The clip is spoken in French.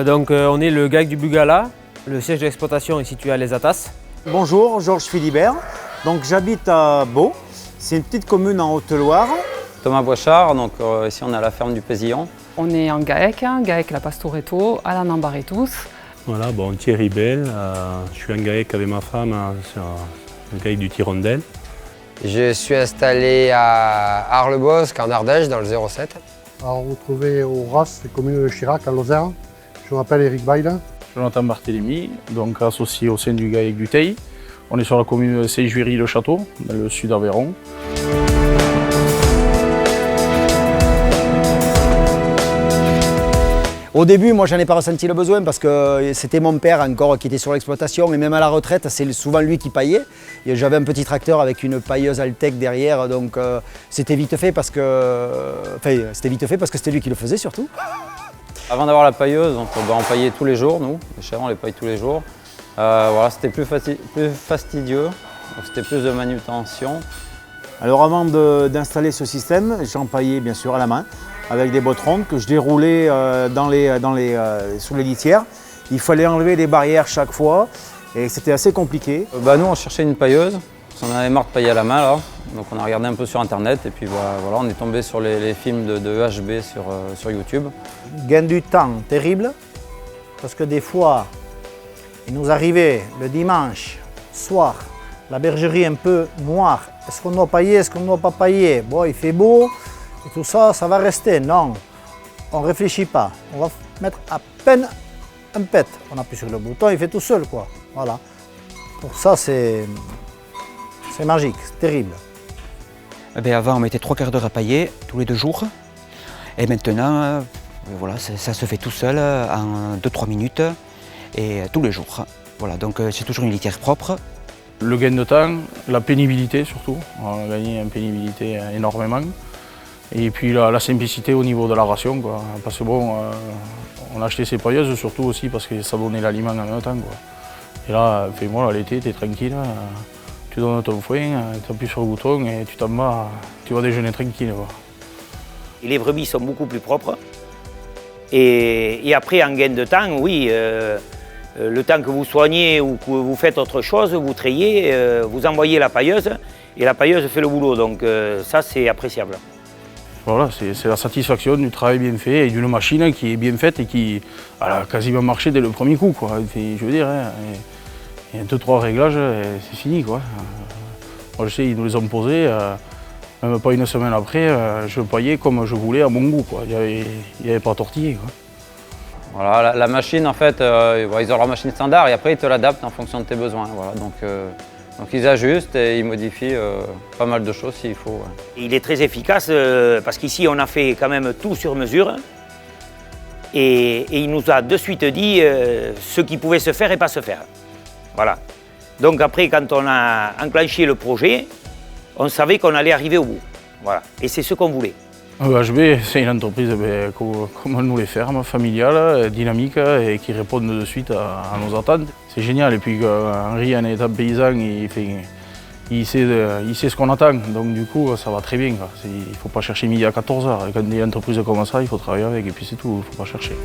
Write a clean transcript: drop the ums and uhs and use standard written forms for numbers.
On est le GAEC du Bugala. Le siège de l'exploitation est situé à Les Atas. Bonjour, Georges Philibert. Donc j'habite à Beau. C'est une petite commune en Haute-Loire. Thomas Boichard, ici on est à la ferme du Pésillon. On est en GAEC, GAEC La Pastoretto, à la Nambaretous. Voilà, Thierry Bell, je suis en GAEC avec ma femme sur le GAEC du Tirondel. Je suis installé à Arles-Bosc en Ardèche dans le 07. Alors, retrouvé au RAS, commune de Chirac en Lozère. Je m'appelle Eric Baille. Jonathan Barthélémy, donc associé au sein du GAEC du Teil. On est sur la commune de Seyjuéry-le-Château, dans le sud d'Aveyron. Au début, moi, j'en ai pas ressenti le besoin parce que c'était mon père encore qui était sur l'exploitation et même à la retraite, c'est souvent lui qui paillait. J'avais un petit tracteur avec une pailleuse Altec derrière, donc c'était vite fait parce que c'était lui qui le faisait surtout. Avant d'avoir la pailleuse, on paillait tous les jours, nous. Les chèvres, on les paille tous les jours. C'était plus fastidieux, c'était plus de manutention. Alors avant d'installer ce système, j'empaillais bien sûr à la main avec des bottes rondes que je déroulais sous les litières. Il fallait enlever les barrières chaque fois et c'était assez compliqué. Nous on cherchait une pailleuse, on en avait marre de pailler à la main là. Donc on a regardé un peu sur internet et puis voilà, on est tombé sur les films de EHB sur YouTube. Gain du temps terrible parce que des fois il nous arrivait le dimanche soir, la bergerie un peu noire. Est-ce qu'on doit pailler, est-ce qu'on ne doit pas pailler? Bon, il fait beau et tout ça, ça va rester. Non, on ne réfléchit pas. On va mettre à peine un pet. On appuie sur le bouton, il fait tout seul, quoi. Voilà. Pour ça, c'est magique, c'est terrible. Avant, on mettait 3/4 d'heure à pailler tous les 2 jours. Et maintenant, voilà, ça se fait tout seul en 2-3 minutes et tous les jours. Voilà, donc c'est toujours une litière propre. Le gain de temps, la pénibilité surtout, on a gagné en pénibilité énormément. Et puis la simplicité au niveau de la ration, quoi. Parce que on a acheté ces pailleuses surtout aussi parce que ça donnait l'aliment en même temps, quoi. Et là, l'été, tu es tranquille, tu donnes ton foin, tu appuies sur le bouton et tu t'en vas, tu vas déjeuner tranquille, quoi. Et les brebis sont beaucoup plus propres. Et après, en gain de temps, oui, le temps que vous soignez ou que vous faites autre chose, vous trayez, vous envoyez la pailleuse et la pailleuse fait le boulot. Donc ça, c'est appréciable. Voilà, c'est la satisfaction du travail bien fait et d'une machine qui est bien faite et qui a quasiment marché dès le premier coup, quoi. Je veux dire, il y a 2-3 réglages et c'est fini, quoi. Moi, je sais, ils nous les ont posés, même pas une semaine après, je paillais comme je voulais à mon goût, quoi. Il n'y avait pas tortillé, quoi. Voilà, la machine, en fait, ils ont leur machine standard et après ils te l'adaptent en fonction de tes besoins. Voilà, donc ils ajustent et ils modifient pas mal de choses s'il faut. Ouais. Il est très efficace parce qu'ici on a fait quand même tout sur mesure et il nous a de suite dit ce qui pouvait se faire et pas se faire. Voilà. Donc après, quand on a enclenché le projet, on savait qu'on allait arriver au bout. Voilà. Et c'est ce qu'on voulait. EHB, c'est une entreprise comme nous les fermes, familiale, dynamique et qui répond de suite à nos attentes. C'est génial. Et puis Henri, en étant paysan, il sait ce qu'on attend. Donc du coup, ça va très bien. Il ne faut pas chercher midi à 14h. Quand il y a une entreprise comme ça, il faut travailler avec et puis c'est tout, il ne faut pas chercher.